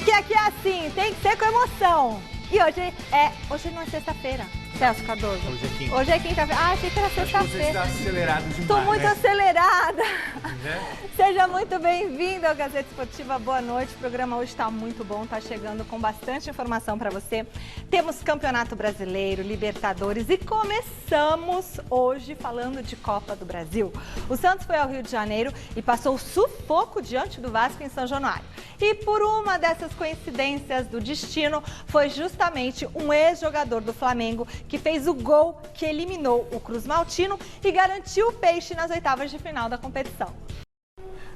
Porque aqui é assim, tem que ser com emoção. E hoje não é sexta-feira, Celso Cardoso. Hoje é quinta. Hoje é quinta-feira. Ah, achei que era sexta-feira. Você está acelerado demais. Estou muito acelerada. Né? Seja muito bem-vindo ao Gazeta Esportiva. Boa noite. O programa hoje está muito bom, está chegando com bastante informação para você. Temos Campeonato Brasileiro, Libertadores e começamos hoje falando de Copa do Brasil. O Santos foi ao Rio de Janeiro e passou sufoco diante do Vasco em São Januário. E por uma dessas coincidências do destino, foi justamente um ex-jogador do Flamengo que fez o gol que eliminou o Cruz Maltino e garantiu o peixe nas oitavas de final da competição.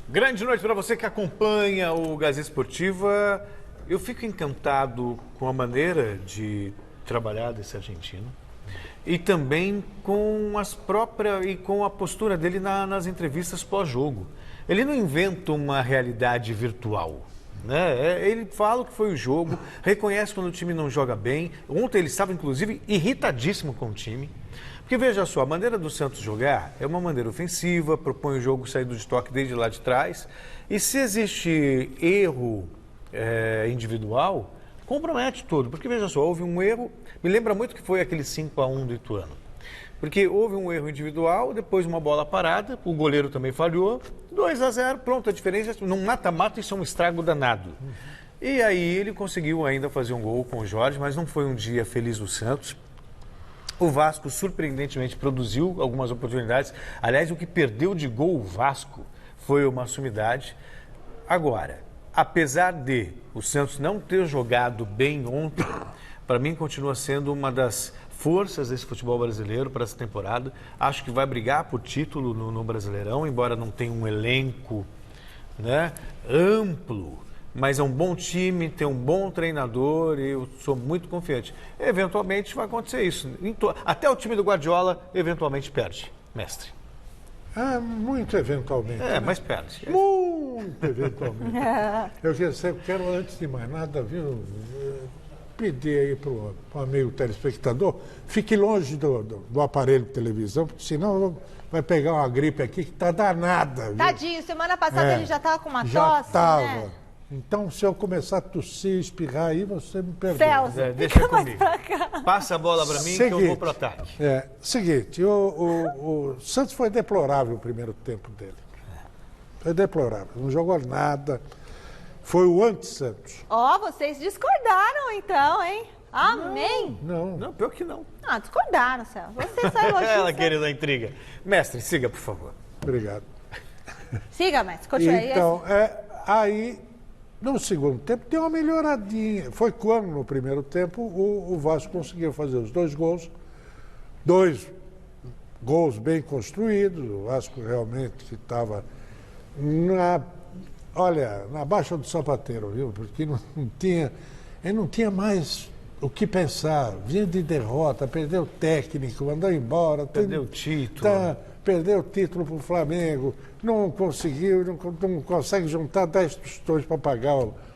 Grande noite para você que acompanha o Gazeta Esportiva. Eu fico encantado com a maneira de trabalhar desse argentino e também com com a postura dele nas entrevistas pós-jogo. Ele não inventa uma realidade virtual. Né? Ele fala o que foi o jogo, reconhece quando o time não joga bem. Ontem ele estava, inclusive, irritadíssimo com o time. Porque, veja só, a maneira do Santos jogar é uma maneira ofensiva, propõe o jogo saindo de toque desde lá de trás. E se existe erro individual, compromete tudo. Porque, veja só, houve um erro, me lembra muito que foi aquele 5-1 do Ituano. Porque houve um erro individual, depois uma bola parada, o goleiro também falhou, 2-0, pronto, a diferença, num mata-mata isso é um estrago danado. E aí ele conseguiu ainda fazer um gol com o Jorge, mas não foi um dia feliz do Santos. O Vasco, surpreendentemente, produziu algumas oportunidades. Aliás, o que perdeu de gol o Vasco foi uma sumidade. Agora, apesar de o Santos não ter jogado bem ontem, para mim continua sendo uma das forças desse futebol brasileiro para essa temporada. Acho que vai brigar por título no Brasileirão, embora não tenha um elenco, né, amplo, mas é um bom time, tem um bom treinador e eu sou muito confiante. Eventualmente vai acontecer isso. Até o time do Guardiola eventualmente perde, mestre. Muito eventualmente. Né? Mas perde. Muito eventualmente. Eu quero, antes de mais nada, viu, pedir aí para o amigo telespectador, fique longe do aparelho de televisão, porque senão vai pegar uma gripe aqui que está danada. Viu? Tadinho, semana passada ele já estava com uma já tosse, tava. né? Então, se eu começar a tossir, espirrar aí, você me perdoa. Celso, deixa comigo. Passa a bola para mim que eu vou pro ataque. Seguinte, o Santos foi deplorável o primeiro tempo dele. Foi deplorável, não jogou nada. Foi o anti-Santos. Vocês discordaram então, hein? Amém? Não, pior que não. Discordaram, Celso. Você só elogia. Ela querida intriga. Mestre, siga, por favor. Obrigado. Siga, mestre, continue aí. Então, aí, no segundo tempo, deu uma melhoradinha. Foi quando, no primeiro tempo, o Vasco conseguiu fazer os dois gols bem construídos. O Vasco realmente estava na baixa do sapateiro, viu? Porque ele não tinha mais o que pensar. Vinha de derrota, perdeu o técnico, mandou embora. Perdeu o título. Perdeu o título para o Flamengo, não conseguiu, não consegue juntar 10 tostões para pagar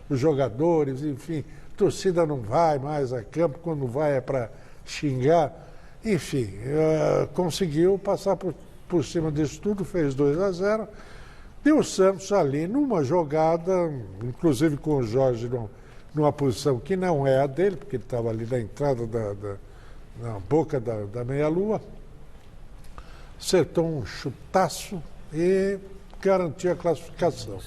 os jogadores, enfim. A torcida não vai mais a campo, quando vai é para xingar. Enfim, conseguiu passar por cima disso tudo, fez 2-0. E o Santos ali, numa jogada, inclusive com o Jorge numa posição que não é a dele, porque ele estava ali na entrada na boca da meia-lua, acertou um chutaço e garantiu a classificação.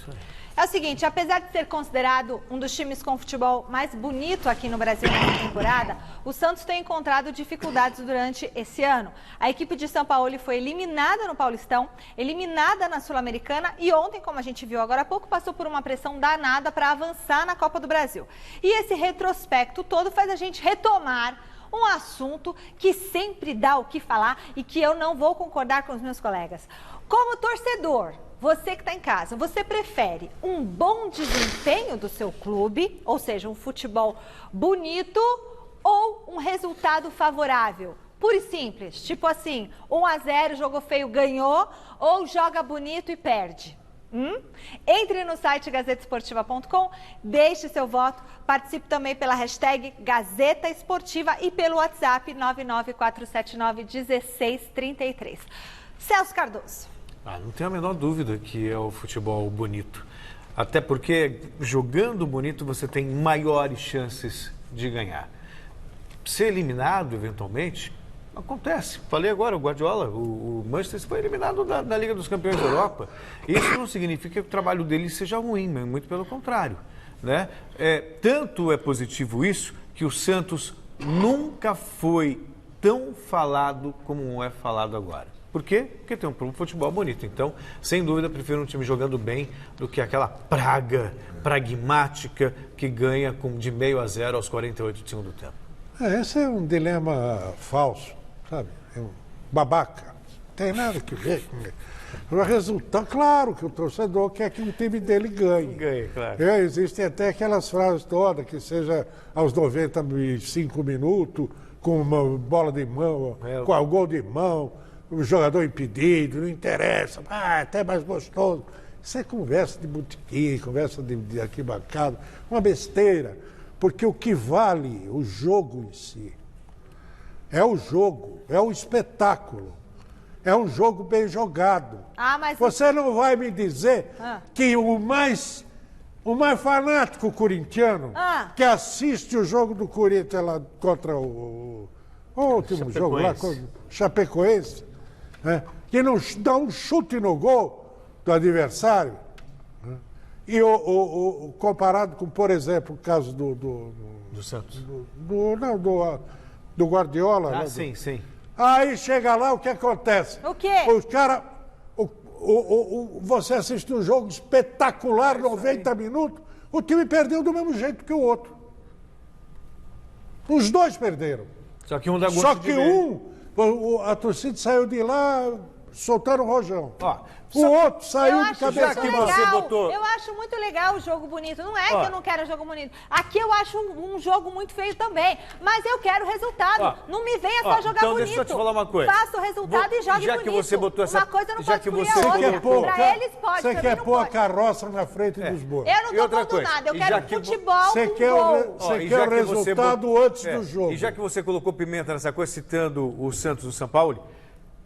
É o seguinte, apesar de ser considerado um dos times com futebol mais bonito aqui no Brasil nessa temporada, o Santos tem encontrado dificuldades durante esse ano. A equipe de São Paulo foi eliminada no Paulistão, eliminada na Sul-Americana e ontem, como a gente viu agora há pouco, passou por uma pressão danada para avançar na Copa do Brasil. E esse retrospecto todo faz a gente retomar um assunto que sempre dá o que falar e que eu não vou concordar com os meus colegas. Como torcedor, você que está em casa, você prefere um bom desempenho do seu clube, ou seja, um futebol bonito, ou um resultado favorável? Puro e simples, tipo assim, 1-0, jogou feio, ganhou, ou joga bonito e perde? Entre no site gazetaesportiva.com, deixe seu voto, participe também pela hashtag Gazeta Esportiva e pelo WhatsApp 994791633. Celso Cardoso. Não tenho a menor dúvida que é o futebol bonito. Até porque jogando bonito você tem maiores chances de ganhar. Ser eliminado, eventualmente, acontece. Falei agora, o Guardiola, o Manchester foi eliminado da Liga dos Campeões da Europa. Isso não significa que o trabalho dele seja ruim, muito pelo contrário. Né? Tanto é positivo isso, que o Santos nunca foi tão falado como é falado agora. Por quê? Porque tem um futebol bonito. Então, sem dúvida, prefiro um time jogando bem do que aquela praga pragmática que ganha de 0-0 aos 48 do segundo tempo. Esse é um dilema falso, sabe? É um babaca. Não tem nada que ver com ele. O resultado, claro que o torcedor quer que o time dele ganhe. Ganhe, claro. Existem até aquelas frases todas, que seja aos 95 minutos, com uma bola de mão, com o gol de mão, o jogador impedido, não interessa, até mais gostoso. Isso é conversa de botequim, conversa de arquibancada, uma besteira. Porque o que vale o jogo em si é o jogo, é o espetáculo. É um jogo bem jogado. Mas você não vai me dizer que o mais fanático corintiano que assiste o jogo do Corinthians lá contra o último jogo lá, contra o Chapecoense, né, que não dá um chute no gol do adversário, né, e comparado com, por exemplo, o caso do Santos. Do Guardiola. Sim. Aí chega lá, o que acontece? O quê? Os caras... Você assiste um jogo espetacular, 90 minutos, o time perdeu do mesmo jeito que o outro. Os dois perderam. Só que um dá gosto Só de que ver. a torcida saiu de lá soltando o rojão. O Só- outro saiu de cabeça que para você baixo. botou- Eu acho muito legal o jogo bonito. Não é que eu não quero jogo bonito. Aqui eu acho um jogo muito feio também. Mas eu quero resultado. Não me venha só jogar então bonito. deixa eu te falar uma coisa. Faça o resultado e jogue Já bonito. que você botou essa- Uma coisa não já pode que excluir você a Você quer outra. pôr, Pra eles pode, você pra quer mim não pôr a pode. carroça na frente dos bois. Eu não E tô outra pondo coisa, nada. Eu e já quero que futebol Você com quer gol. E o já que você resultado antes do jogo. E já que você colocou pimenta nessa coisa, citando o Santos do São Paulo,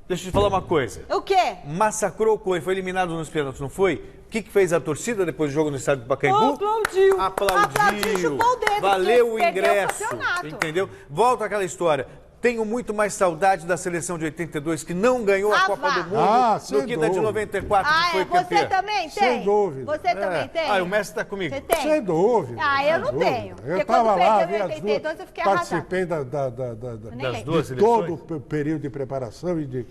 deixa eu te falar uma coisa. O quê? Massacrou o Corinthians, foi eliminado nos pênaltis, não foi? O que fez a torcida depois do jogo no estádio do Pacaembu? Aplaudiu. Aplaudiu. Chupou o dedo. Valeu porque o perdeu ingresso. campeonato. Entendeu? Volta àquela história. Tenho muito mais saudade da seleção de 82, que não ganhou a Copa do Mundo, sem do que da de dúvida. 94, que foi campeã. Você também tem? Sem dúvida. Você também tem? O Messi está comigo. Você tem? Sem dúvida. Eu não sem dúvida. tenho. Eu Porque estava quando lá, perdeu vi em as 82, duas, eu fiquei arrasada. participei Nem Das duas de seleções. todo o período de preparação e de...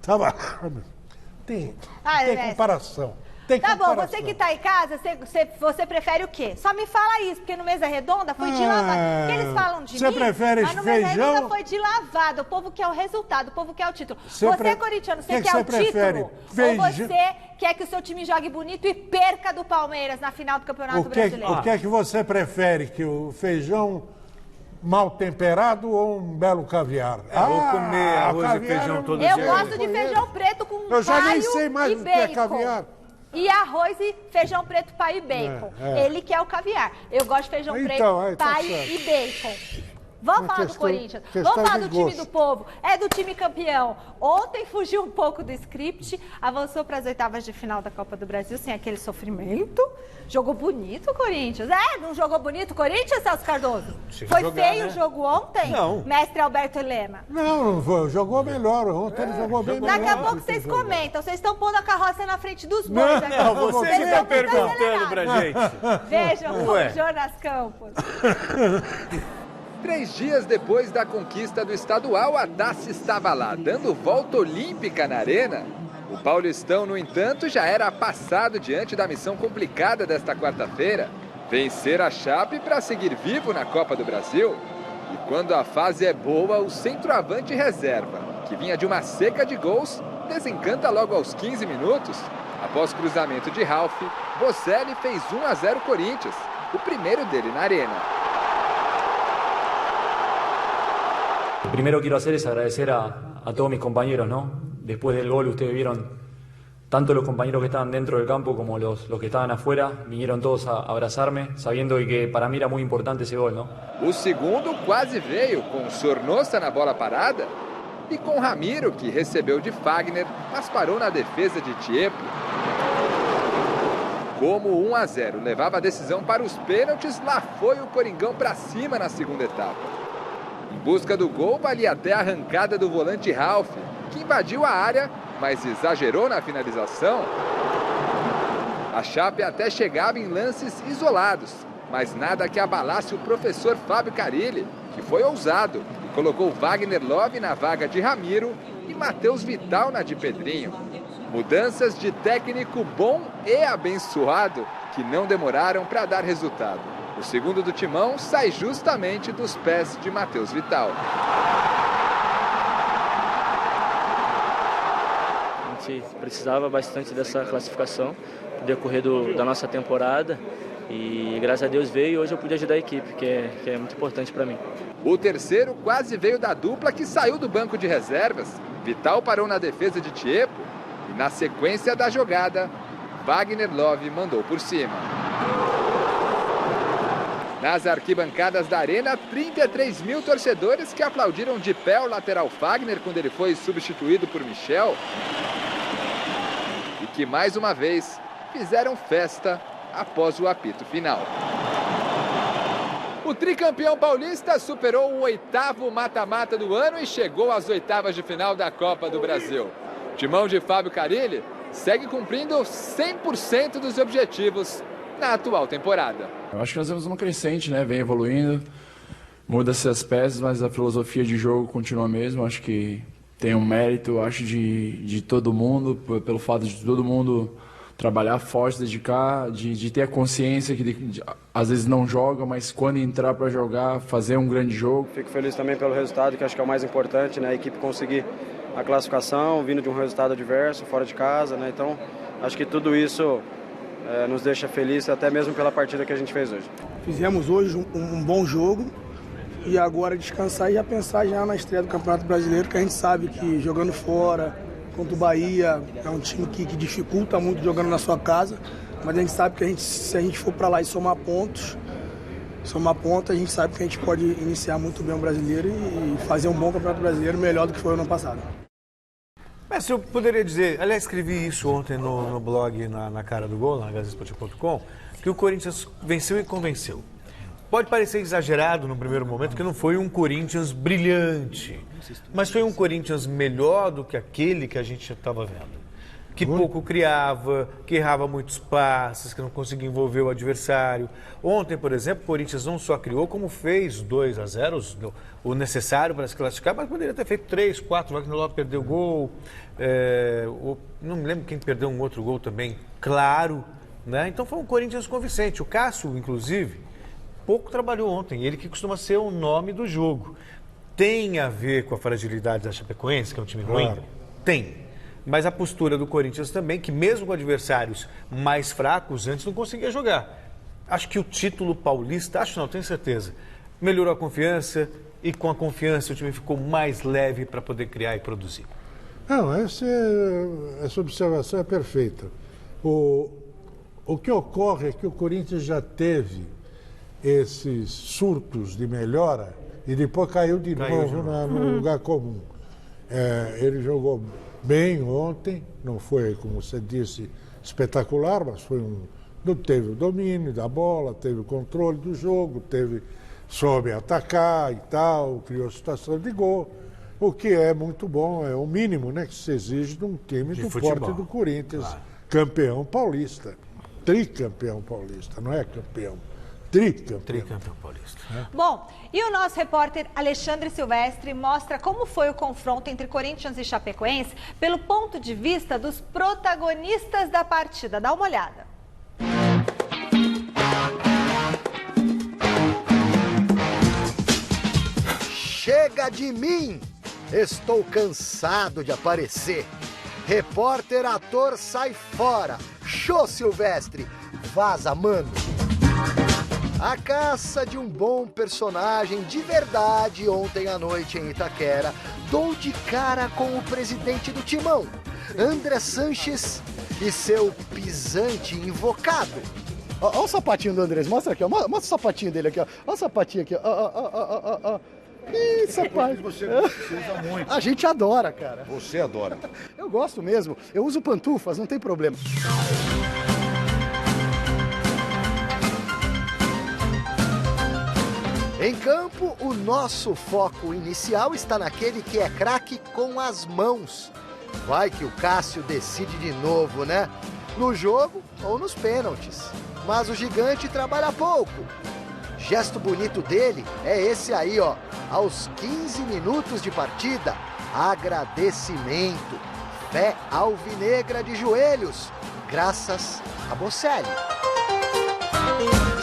Tava... Tem Messi. comparação. Tem Tá bom, comparação. você que tá em casa, você prefere o quê? Só me fala isso, porque no Mesa Redonda foi de lavada. Porque eles falam de você mim, prefere mas no Mesa feijão? Redonda foi de lavada. O povo quer o resultado, o povo quer o título. Você Você, pre- corintiano, que você que quer você o prefere? título? Feijão? Ou você quer que o seu time jogue bonito e perca do Palmeiras na final do Campeonato Brasileiro? O que é que você prefere? Que o feijão mal temperado ou um belo caviar? Vou comer arroz e caviar feijão eu todo não Eu dia. gosto de feijão preto com Eu já nem paio sei mais e o que é bacon. caviar. E arroz e feijão preto, paio e bacon. Ele quer o caviar. Eu gosto de feijão Então, aí preto, tá paio certo. e bacon. Vamos falar do questão- Corinthians. questão Vamos falar de do time gosto. do povo. É do time campeão. Ontem fugiu um pouco do script, avançou para as oitavas de final da Copa do Brasil sem aquele sofrimento. Jogou bonito o Corinthians. Não jogou bonito o Corinthians, Celso Cardoso? Chega Foi a jogar, feio né? o jogo ontem? Não. Mestre Alberto Helena. Não foi, jogou melhor. Ontem ele jogou bem melhor. Daqui a pouco vocês comentam. Vocês estão pondo a carroça na frente dos bois. aqui. Não, você Vocês que estão está muito perguntando pra acelerados. gente. Vejam Ué. o Jonas Campos. 3 dias depois da conquista do estadual, a taça estava lá, dando volta olímpica na arena. O Paulistão, no entanto, já era passado diante da missão complicada desta quarta-feira. Vencer a Chape para seguir vivo na Copa do Brasil. E quando a fase é boa, o centroavante reserva, que vinha de uma seca de gols, desencanta logo aos 15 minutos. Após cruzamento de Ralf, Bocelli fez 1-0 Corinthians, o primeiro dele na arena. Primero quiero hacer es agradecer a todos mis compañeros, ¿no? Después del gol ustedes vieron tanto los compañeros que estaban dentro del campo como los que estaban afuera, vinieron todos a abrazarme, sabiendo que para mí era muy importante ese gol, ¿no? O segundo quase veio, com Sornosa na bola parada e com Ramiro, que recebeu de Fagner, mas parou na defesa de Tiepo. Como o 1-0 levava a decisão para os pênaltis, lá foi o Coringão para cima na segunda etapa. Em busca do gol, valia até a arrancada do volante Ralf, que invadiu a área, mas exagerou na finalização. A Chape até chegava em lances isolados, mas nada que abalasse o professor Fábio Carilli, que foi ousado e colocou Wagner Love na vaga de Ramiro e Matheus Vital na de Pedrinho. Mudanças de técnico bom e abençoado que não demoraram para dar resultado. O segundo do Timão sai justamente dos pés de Matheus Vital. A gente precisava bastante dessa classificação no decorrer da nossa temporada e graças a Deus veio e hoje eu pude ajudar a equipe, que é muito importante para mim. O terceiro quase veio da dupla que saiu do banco de reservas. Vital parou na defesa de Tiepo e na sequência da jogada, Wagner Love mandou por cima. Nas arquibancadas da Arena, 33 mil torcedores que aplaudiram de pé o lateral Fagner quando ele foi substituído por Michel e que mais uma vez fizeram festa após o apito final. O tricampeão paulista superou o 8º mata-mata do ano e chegou às oitavas de final da Copa do Brasil. O Timão de Fábio Carilli segue cumprindo 100% dos objetivos na atual temporada. Eu acho que nós temos uma crescente, né? Vem evoluindo, muda-se as peças, mas a filosofia de jogo continua a mesma. Acho que tem um mérito, acho, de todo mundo, pelo fato de todo mundo trabalhar forte, dedicar, de ter a consciência que às vezes não joga, mas quando entrar para jogar, fazer um grande jogo. Fico feliz também pelo resultado, que acho que é o mais importante, né? A equipe conseguir a classificação, vindo de um resultado adverso, fora de casa, né? Então, acho que tudo isso nos deixa felizes, até mesmo pela partida que a gente fez hoje. Fizemos hoje um bom jogo e agora descansar e já pensar já na estreia do Campeonato Brasileiro, que a gente sabe que jogando fora, contra o Bahia, é um time que dificulta muito jogando na sua casa, mas a gente sabe que se a gente for para lá e somar pontos, a gente sabe que a gente pode iniciar muito bem o Brasileiro e fazer um bom Campeonato Brasileiro, melhor do que foi o ano passado. Mas eu poderia dizer, aliás, escrevi isso ontem no blog, na Cara do Gol, na gazetesportiva.com, que o Corinthians venceu e convenceu. Pode parecer exagerado no primeiro momento, que não foi um Corinthians brilhante, mas foi um Corinthians melhor do que aquele que a gente estava vendo. Que pouco criava, que errava muitos passes, que não conseguia envolver o adversário. Ontem, por exemplo, o Corinthians não só criou, como fez 2-0, o necessário para se classificar, mas poderia ter feito 3, 4, o Wagner Love perdeu gol, não me lembro quem perdeu um outro gol também, claro, né? Então foi um Corinthians convincente. O Cássio, inclusive, pouco trabalhou ontem, ele que costuma ser o nome do jogo. Tem a ver com a fragilidade da Chapecoense, que é um time ruim? Claro. Tem. Mas a postura do Corinthians também, que mesmo com adversários mais fracos, antes não conseguia jogar. Acho que o título paulista, tenho certeza, melhorou a confiança e com a confiança o time ficou mais leve para poder criar e produzir. Não, essa observação é perfeita. O que ocorre é que o Corinthians já teve esses surtos de melhora e depois caiu de novo no lugar comum. Ele jogou bem ontem, não foi, como você disse, espetacular, mas teve o domínio da bola, teve o controle do jogo, soube atacar e tal, criou situação de gol, o que é muito bom, é o mínimo, né, que se exige de um time do porte do Corinthians, claro. Campeão paulista, tricampeão paulista, não é campeão. Tricampeão paulista. Bom, e o nosso repórter Alexandre Silvestre mostra como foi o confronto entre Corinthians e Chapecoense pelo ponto de vista dos protagonistas da partida. Dá uma olhada. Chega de mim! Estou cansado de aparecer. Repórter, ator, sai fora. Show, Silvestre! Vaza, mano! A caça de um bom personagem de verdade ontem à noite em Itaquera. Dou de cara com o presidente do Timão, André Sanches, e seu pisante invocado. Olha o sapatinho do Andrés, mostra aqui, ó. Mostra o sapatinho dele aqui, ó. Olha o sapatinho aqui, ó. Ih, sapato. Você usa muito. A gente adora, cara. Você adora. Eu gosto mesmo. Eu uso pantufas, não tem problema. Em campo, o nosso foco inicial está naquele que é craque com as mãos. Vai que o Cássio decide de novo, né? No jogo ou nos pênaltis. Mas o gigante trabalha pouco. Gesto bonito dele é esse aí, ó. Aos 15 minutos de partida, agradecimento. Fé alvinegra de joelhos, graças a Bocelli.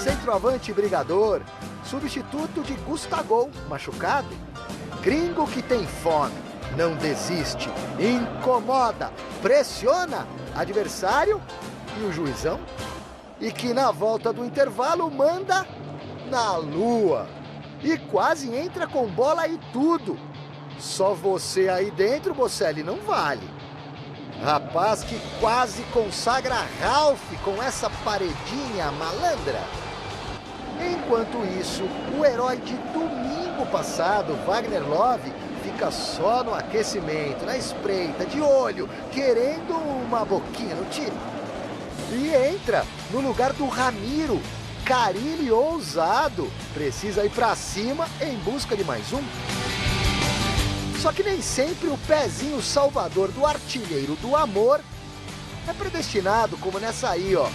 Centroavante brigador, substituto de Gustavo, machucado. Gringo que tem fome, não desiste, incomoda, pressiona adversário e o juizão. E que na volta do intervalo manda na lua. E quase entra com bola e tudo. Só você aí dentro, Bocelli, não vale. Rapaz que quase consagra Ralf com essa paredinha malandra. Enquanto isso, o herói de domingo passado, Wagner Love, fica só no aquecimento, na espreita, de olho, querendo uma boquinha no time. E entra no lugar do Ramiro, Carille ousado, precisa ir pra cima em busca de mais um. Só que nem sempre o pezinho salvador do artilheiro do amor é predestinado, como nessa aí, ó.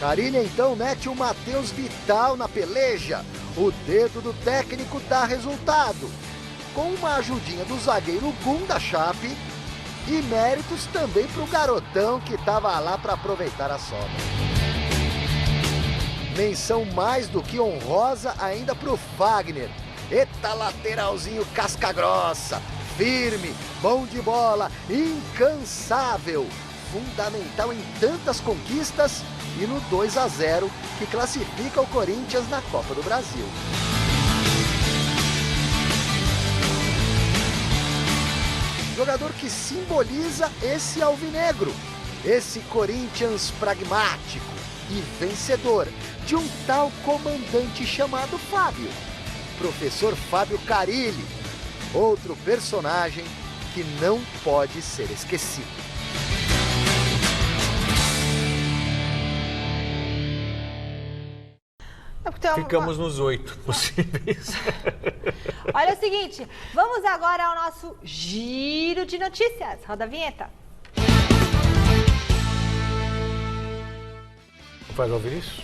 Carille então mete o Matheus Vital na peleja. O dedo do técnico dá resultado. Com uma ajudinha do zagueiro Gum da Chape e méritos também pro garotão que tava lá para aproveitar a sobra. Menção mais do que honrosa ainda pro Fagner. Eita lateralzinho casca grossa, firme, bom de bola, incansável. Fundamental em tantas conquistas e no 2-0 que classifica o Corinthians na Copa do Brasil. Jogador que simboliza esse alvinegro, esse Corinthians pragmático e vencedor de um tal comandante chamado Fábio. Professor Fábio Carille, outro personagem que não pode ser esquecido. Ficamos nos 8 possíveis. Olha o seguinte, vamos agora ao nosso giro de notícias. Roda a vinheta. Faz ouvir isso?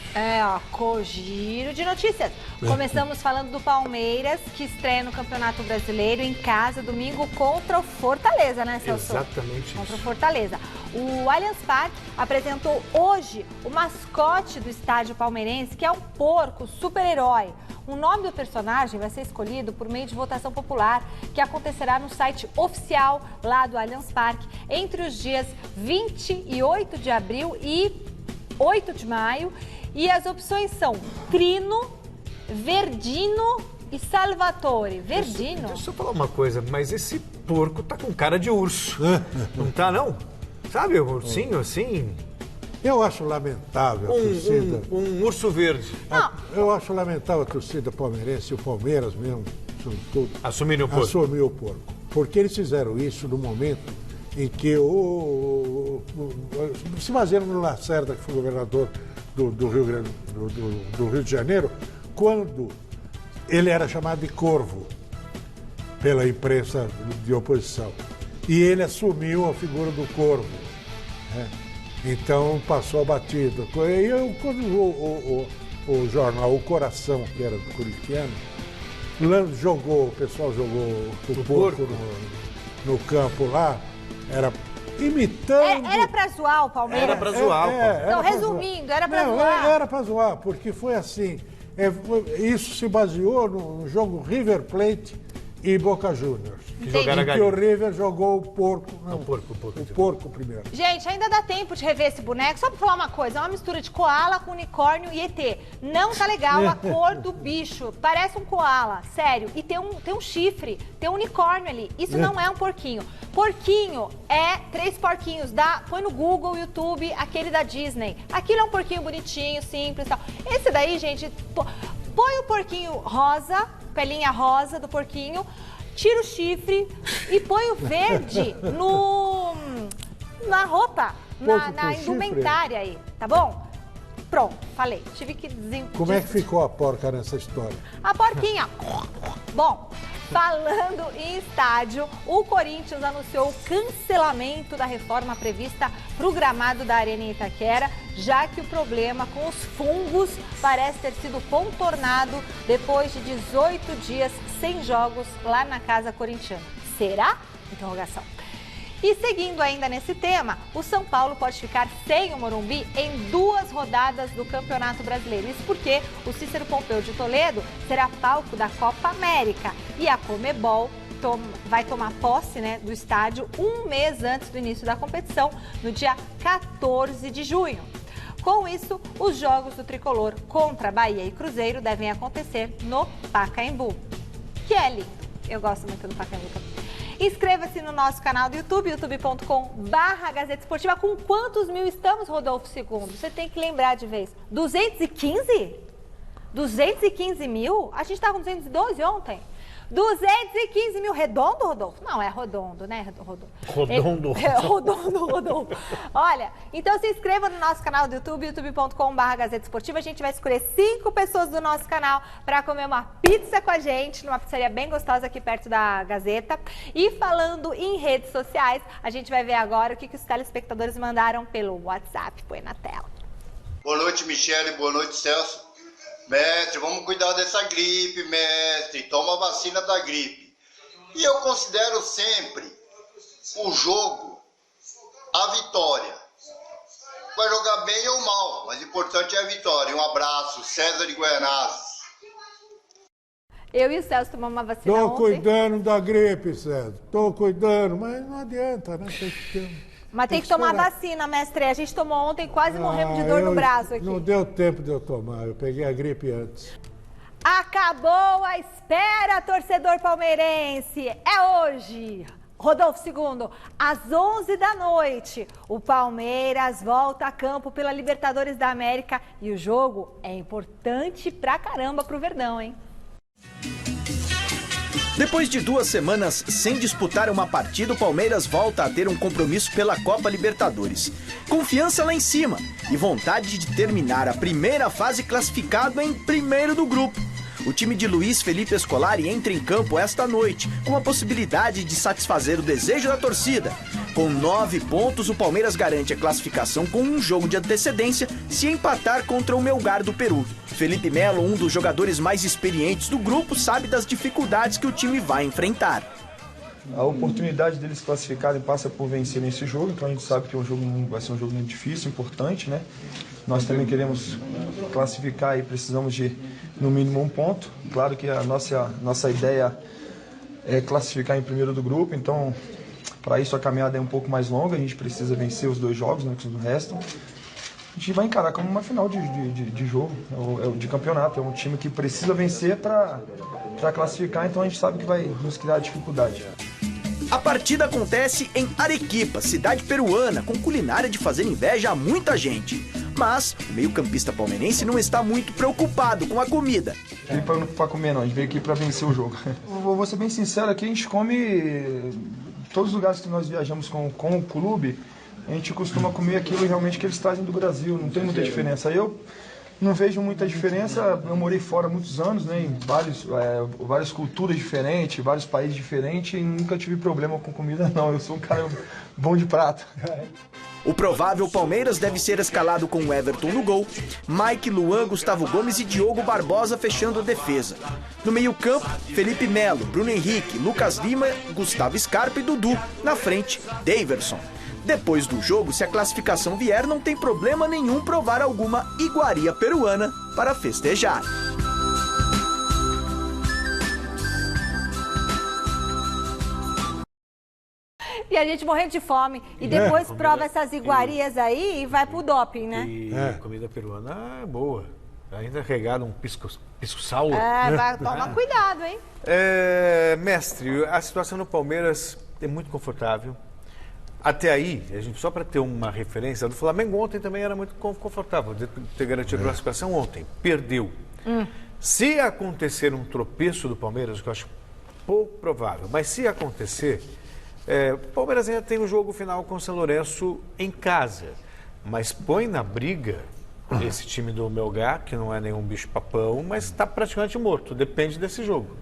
Com giro de notícias. Começamos falando do Palmeiras, que estreia no Campeonato Brasileiro em casa, domingo, contra o Fortaleza, né, Celso? Exatamente Contra o isso. Fortaleza. O Allianz Parque apresentou hoje o mascote do estádio palmeirense, que é um porco super-herói. O nome do personagem vai ser escolhido por meio de votação popular, que acontecerá no site oficial lá do Allianz Parque, entre os dias 28 de abril e 8 de maio, e as opções são Trino, Verdino e Salvatore. Verdino? Deixa eu falar uma coisa, mas esse porco tá com cara de urso. Não tá, não? Sabe, o ursinho assim? Eu acho lamentável a torcida. Um urso verde. Eu acho lamentável a torcida palmeirense e o Palmeiras mesmo, sobretudo, assumirem o porco. Assumir o porco. Porque eles fizeram isso no momento em que se imagina no Lacerda, que foi governador do Rio de Janeiro, quando ele era chamado de corvo pela imprensa de oposição. E ele assumiu a figura do corvo, né? Então passou batido. E quando o jornal O Coração, que era do corintiano, o pessoal jogou o porco no campo lá, era imitando... Era pra zoar o Palmeiras? Era pra zoar. Então, resumindo, era pra zoar. Era pra zoar, porque foi assim. Isso se baseou no jogo River Plate e Boca Juniors. Que o River jogou o porco. Não, o porco primeiro. Gente, ainda dá tempo de rever esse boneco. Só pra falar uma coisa, é uma mistura de koala com unicórnio e ET. Não tá legal a cor do bicho. Parece um koala, sério. E tem um chifre, tem um unicórnio ali. Isso não é um porquinho. Porquinho é 3 porquinhos. Põe no Google, YouTube, aquele da Disney. Aquilo é um porquinho bonitinho, simples e tal. Esse daí, gente, põe o porquinho rosa, pelinha rosa do porquinho, tira o chifre e põe o verde na roupa, na indumentária aí, tá bom? Pronto, falei. Tive que Como é que ficou a porca nessa história? A porquinha. Bom, falando em estádio, o Corinthians anunciou o cancelamento da reforma prevista para o gramado da Arena em Itaquera, já que o problema com os fungos parece ter sido contornado depois de 18 dias sem jogos lá na casa corintiana. Será? Interrogação. E seguindo ainda nesse tema, o São Paulo pode ficar sem o Morumbi em 2 rodadas do Campeonato Brasileiro. Isso porque o Cícero Pompeu de Toledo será palco da Copa América e a Conmebol vai tomar posse, né, do estádio 1 mês antes do início da competição, no dia 14 de junho. Com isso, os jogos do Tricolor contra Bahia e Cruzeiro devem acontecer no Pacaembu, que é lindo. Eu gosto muito do Pacaembu também. Inscreva-se no nosso canal do YouTube, youtube.com/Gazeta Esportiva. Com quantos mil estamos, Rodolfo II? Você tem que lembrar de vez. 215? 215 mil? A gente estava com 212 ontem. 215 mil. Redondo, Rodolfo? Não, é redondo, né, Rodolfo? Redondo. Redondo, Rodolfo. Olha, então se inscreva no nosso canal do YouTube, youtube.com/Gazeta Esportiva. A gente vai escolher 5 pessoas do nosso canal para comer uma pizza com a gente, numa pizzaria bem gostosa aqui perto da Gazeta. E falando em redes sociais, a gente vai ver agora o que os telespectadores mandaram pelo WhatsApp. Põe na tela. Boa noite, Michele. Boa noite, Celso. Mestre, vamos cuidar dessa gripe, mestre. Toma a vacina da gripe. E eu considero sempre o jogo a vitória. Vai jogar bem ou mal, mas o importante é a vitória. Um abraço, César de Guaianazes. Eu e o Celso tomamos uma vacina Tô ontem. cuidando da gripe, César. Tô cuidando, mas não adianta, né? Mas tem que tomar vacina, mestre. A gente tomou ontem e quase morremos de dor no braço aqui. Não deu tempo de eu tomar, eu peguei a gripe antes. Acabou a espera, torcedor palmeirense. É hoje, Rodolfo II, às 11 da noite. O Palmeiras volta a campo pela Libertadores da América e o jogo é importante pra caramba pro Verdão, hein? Depois de 2 semanas sem disputar uma partida, o Palmeiras volta a ter um compromisso pela Copa Libertadores. Confiança lá em cima e vontade de terminar a primeira fase classificado em primeiro do grupo. O time de Luiz Felipe Scolari entra em campo esta noite, com a possibilidade de satisfazer o desejo da torcida. Com 9 pontos, o Palmeiras garante a classificação com um jogo de antecedência se empatar contra o Melgar do Peru. Felipe Melo, um dos jogadores mais experientes do grupo, sabe das dificuldades que o time vai enfrentar. A oportunidade deles classificarem passa por vencer nesse jogo, então a gente sabe que vai ser um jogo muito difícil, importante, né? Nós também queremos classificar e precisamos de, no mínimo, 1 ponto. Claro que a nossa ideia é classificar em primeiro do grupo, então, para isso a caminhada é um pouco mais longa, a gente precisa vencer os 2 jogos, né, que nos restam. A gente vai encarar como uma final de jogo, de campeonato. É um time que precisa vencer para classificar, então a gente sabe que vai nos criar dificuldade. A partida acontece em Arequipa, cidade peruana, com culinária de fazer inveja a muita gente. Mas o meio-campista palmeirense não está muito preocupado com a comida. Não veio para comer não, a gente veio aqui para vencer o jogo. Vou ser bem sincero, aqui a gente come, todos os lugares que nós viajamos com o clube, a gente costuma comer aquilo realmente que eles trazem do Brasil, não tem muita diferença. Eu não vejo muita diferença, eu morei fora há muitos anos, né, em várias culturas diferentes, vários países diferentes, e nunca tive problema com comida não, eu sou um cara bom de prato. O provável Palmeiras deve ser escalado com Everton no gol, Mike, Luan, Gustavo Gomes e Diogo Barbosa fechando a defesa. No meio-campo, Felipe Melo, Bruno Henrique, Lucas Lima, Gustavo Scarpa e Dudu. Na frente, Daverson. Depois do jogo, se a classificação vier, não tem problema nenhum provar alguma iguaria peruana para festejar. E a gente morrendo de fome. E depois prova essas iguarias aí e vai pro doping, né? E comida peruana é boa. Ainda regado um pisco-sal. Toma cuidado, hein? Mestre, a situação no Palmeiras é muito confortável. Até aí, a gente, só para ter uma referência, do Flamengo ontem também era muito confortável, de ter garantido a classificação ontem. Perdeu. Se acontecer um tropeço do Palmeiras, que eu acho pouco provável, mas se acontecer, o Palmeiras ainda tem um jogo final com o São Lourenço em casa, mas põe na briga esse time do Melgar, que não é nenhum bicho-papão, mas está praticamente morto. Depende desse jogo.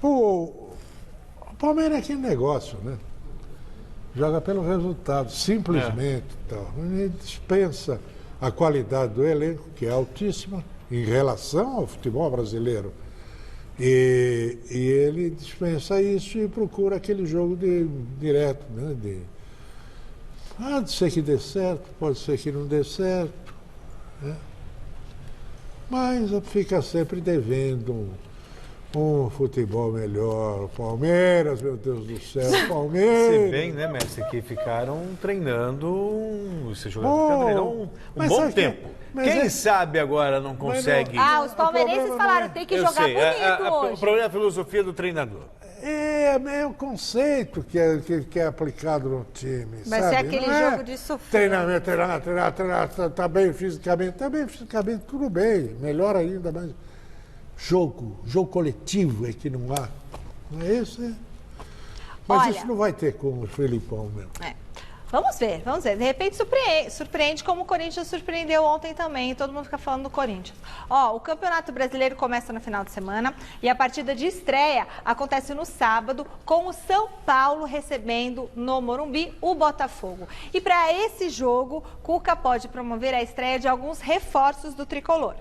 O Palmeiras é aquele negócio, né? Joga pelo resultado, simplesmente. Então. Ele dispensa a qualidade do elenco, que é altíssima, em relação ao futebol brasileiro. E ele dispensa isso e procura aquele jogo direto, né? Pode ser que dê certo, pode ser que não dê certo, né? Mas fica sempre devendo um futebol melhor. O Palmeiras, meu Deus do céu, Palmeiras. Se bem, né, mestre, que ficaram treinando, esse jogador treinando um bom tempo. Quem sabe agora não consegue... os palmeirenses falaram, tem que jogar bonito hoje. O problema é a filosofia do treinador. É o conceito que é aplicado no time. Vai ser aquele jogo de sofrer. Treinar, tá bem fisicamente, tudo bem, melhor ainda, mas jogo coletivo é que não há. Não é isso, Mas olha, isso não vai ter como o Felipão mesmo. Vamos ver. De repente surpreende como o Corinthians surpreendeu ontem também. Todo mundo fica falando do Corinthians. O Campeonato Brasileiro começa no final de semana e a partida de estreia acontece no sábado com o São Paulo recebendo no Morumbi o Botafogo. E para esse jogo, Cuca pode promover a estreia de alguns reforços do tricolor.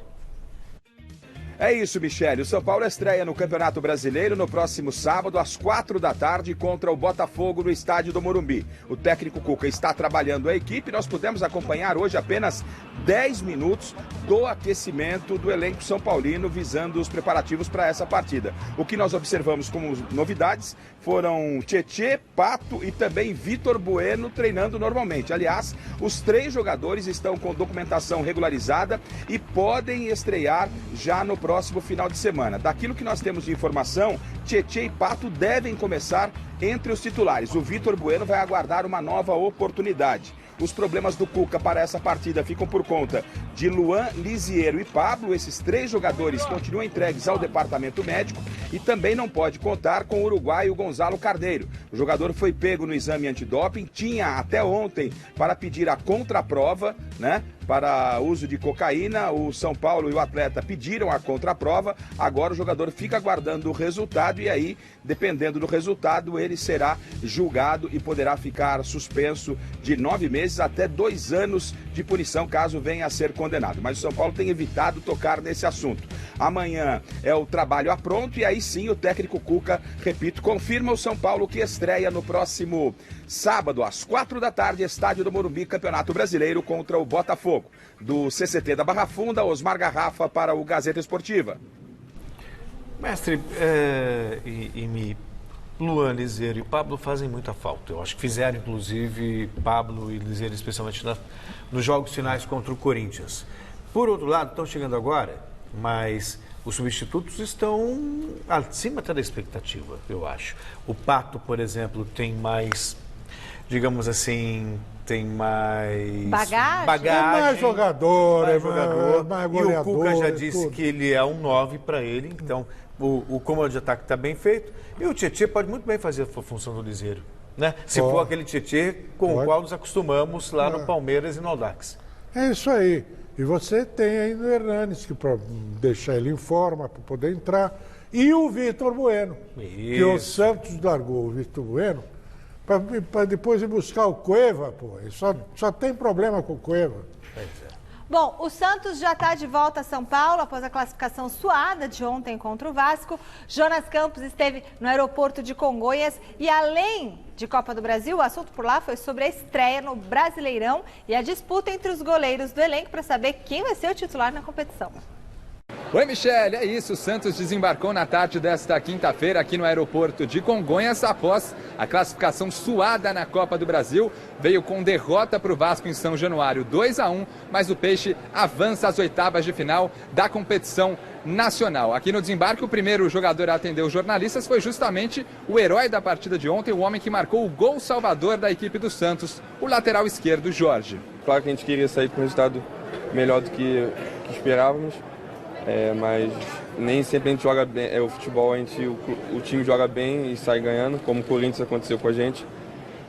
É isso, Michele. O São Paulo estreia no Campeonato Brasileiro no próximo sábado, às 4h contra o Botafogo no estádio do Morumbi. O técnico Cuca está trabalhando a equipe. Nós pudemos acompanhar hoje apenas 10 minutos do aquecimento do elenco são paulino, visando os preparativos para essa partida. O que nós observamos como novidades foram Tietê, Pato e também Vitor Bueno treinando normalmente. Aliás, os 3 jogadores estão com documentação regularizada e podem estrear já no próximo final de semana. Daquilo que nós temos de informação, Tietê e Pato devem começar entre os titulares. O Vitor Bueno vai aguardar uma nova oportunidade. Os problemas do Cuca para essa partida ficam por conta de Luan, Lisiero e Pablo. Esses 3 jogadores continuam entregues ao departamento médico e também não pode contar com o uruguaio Gonzalo Carneiro. O jogador foi pego no exame antidoping, tinha até ontem para pedir a contraprova, né? Para uso de cocaína, o São Paulo e o atleta pediram a contraprova, agora o jogador fica aguardando o resultado e aí, dependendo do resultado, ele será julgado e poderá ficar suspenso de 9 meses até 2 anos de punição, caso venha a ser condenado. Mas o São Paulo tem evitado tocar nesse assunto. Amanhã é o trabalho a pronto e aí sim o técnico Cuca, repito, confirma o São Paulo que estreia no próximo sábado, às 4h, estádio do Morumbi, Campeonato Brasileiro contra o Botafogo. Do CCT da Barra Funda, Osmar Garrafa para o Gazeta Esportiva. Mestre, Luan, Lisiero e Pablo fazem muita falta. Eu acho que fizeram, inclusive, Pablo e Lisiero, especialmente nos jogos finais contra o Corinthians. Por outro lado, estão chegando agora, mas os substitutos estão acima até da expectativa, eu acho. O Pato, por exemplo, tem mais, digamos assim, tem mais bagagem. É mais jogador, mais goleador. E o Cuca já disse que ele é um 9 para ele, então o comando de ataque está bem feito. E o Tietê pode muito bem fazer a função do Lisiero, né? Se for aquele Tietê com o qual nos acostumamos lá no Palmeiras e no Audax. É isso aí. E você tem ainda o Hernanes, que para deixar ele em forma, para poder entrar. E o Vitor Bueno, que o Santos largou o Vitor Bueno para depois ir buscar o Cueva, pô. Só tem problema com o Cueva. Bom, o Santos já está de volta a São Paulo após a classificação suada de ontem contra o Vasco. Jonas Campos esteve no aeroporto de Congonhas e, além de Copa do Brasil, o assunto por lá foi sobre a estreia no Brasileirão e a disputa entre os goleiros do elenco para saber quem vai ser o titular na competição. Oi, Michele, é isso. O Santos desembarcou na tarde desta quinta-feira aqui no aeroporto de Congonhas após a classificação suada na Copa do Brasil. Veio com derrota para o Vasco em São Januário, 2-1, mas o Peixe avança às 8ª de final da competição nacional. Aqui no desembarque, o primeiro jogador a atender os jornalistas foi justamente o herói da partida de ontem, o homem que marcou o gol salvador da equipe do Santos, o lateral esquerdo, Jorge. Claro que a gente queria sair com um resultado melhor do que esperávamos. Mas nem sempre a gente joga bem, o futebol o time joga bem e sai ganhando, como o Corinthians aconteceu com a gente.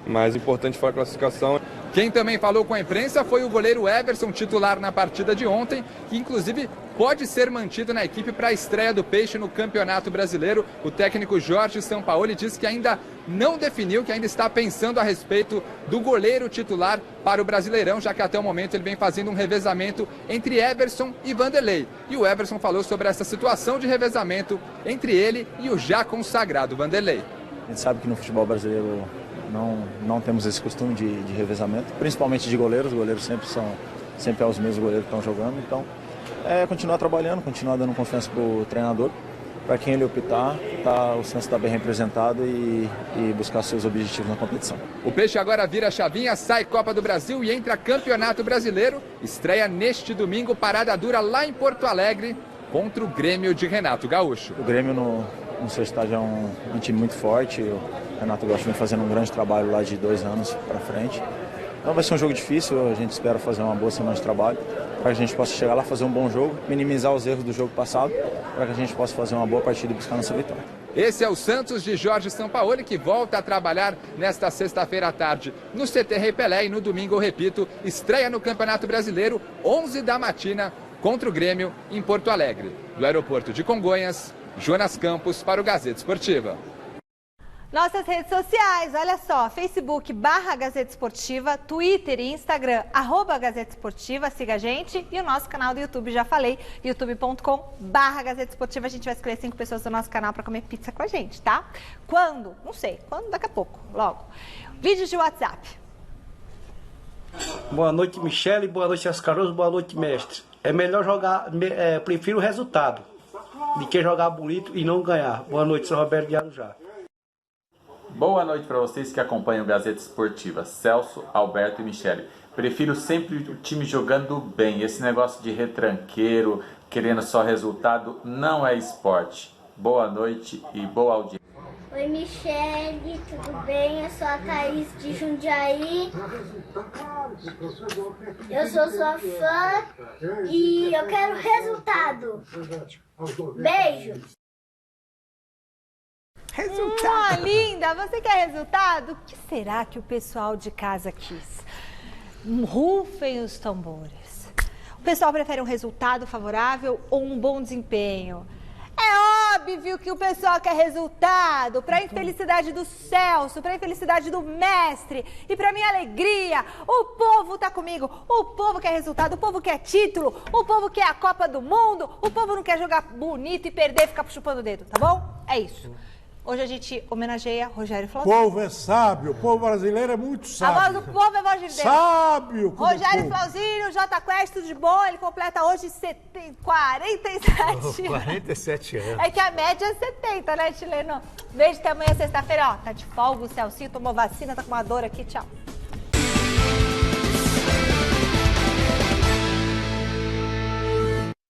Mas o importante foi a classificação. Quem também falou com a imprensa foi o goleiro Everson, titular na partida de ontem, que inclusive pode ser mantido na equipe para a estreia do Peixe no Campeonato Brasileiro. O técnico Jorge Sampaoli disse que ainda não definiu, que ainda está pensando a respeito do goleiro titular para o Brasileirão, já que até o momento ele vem fazendo um revezamento entre Everson e Vanderlei. E o Everson falou sobre essa situação de revezamento entre ele e o já consagrado Vanderlei. A gente sabe que no futebol brasileiro não temos esse costume de revezamento, principalmente de goleiros. Os goleiros sempre é os mesmos goleiros que estão jogando. Então, continuar trabalhando, continuar dando confiança para o treinador, para quem ele optar, o Santos está bem representado e buscar seus objetivos na competição. O Peixe agora vira a chavinha, sai Copa do Brasil e entra Campeonato Brasileiro. Estreia neste domingo, parada dura lá em Porto Alegre, contra o Grêmio de Renato Gaúcho. O Grêmio no seu estádio é um time muito forte. O Renato Gaúcho vem fazendo um grande trabalho lá de 2 anos para frente. Então vai ser um jogo difícil, a gente espera fazer uma boa semana de trabalho, para que a gente possa chegar lá, fazer um bom jogo, minimizar os erros do jogo passado, para que a gente possa fazer uma boa partida e buscar nossa vitória. Esse é o Santos de Jorge Sampaoli, que volta a trabalhar nesta sexta-feira à tarde no CT Rei Pelé e no domingo, repito, estreia no Campeonato Brasileiro, 11 da matina, contra o Grêmio em Porto Alegre. Do aeroporto de Congonhas, Jonas Campos para o Gazeta Esportiva. Nossas redes sociais, olha só, Facebook /Gazeta Esportiva, Twitter e Instagram @Gazeta Esportiva, siga a gente, e o nosso canal do YouTube, já falei, youtube.com/Gazeta Esportiva. A gente vai escolher 5 pessoas do nosso canal para comer pizza com a gente, tá? Quando? Não sei, quando? Daqui a pouco, logo. Vídeos de WhatsApp. Boa noite, Michele, boa noite, Ascaroso, boa noite, mestre. É melhor jogar, prefiro o resultado, de que jogar bonito e não ganhar. Boa noite, sou Roberto de Arujá. Boa noite para vocês que acompanham o Gazeta Esportiva, Celso, Alberto e Michele. Prefiro sempre o time jogando bem. Esse negócio de retranqueiro, querendo só resultado, não é esporte. Boa noite e boa audiência. Oi, Michele, tudo bem? Eu sou a Thaís de Jundiaí. Eu sou sua fã e eu quero resultado. Beijo! Resultado. Linda, você quer resultado? O que será que o pessoal de casa quis? Rufem os tambores. O pessoal prefere um resultado favorável ou um bom desempenho? É óbvio que o pessoal quer resultado, para a infelicidade do Celso, para a infelicidade do mestre e para minha alegria. O povo tá comigo, o povo quer resultado, o povo quer título, o povo quer a Copa do Mundo, o povo não quer jogar bonito e perder e ficar chupando o dedo, tá bom? É isso. Hoje a gente homenageia Rogério Flauzino. O povo é sábio, o povo brasileiro é muito sábio. A voz do povo é a voz de Deus. Sábio! Rogério Flauzino, J Quest, tudo de bom. Ele completa hoje 47 47 anos. É que a média é 70, né, chileno? Beijo, até amanhã, sexta-feira. Ó, tá de folga, o Celcinho tomou vacina, tá com uma dor aqui. Tchau.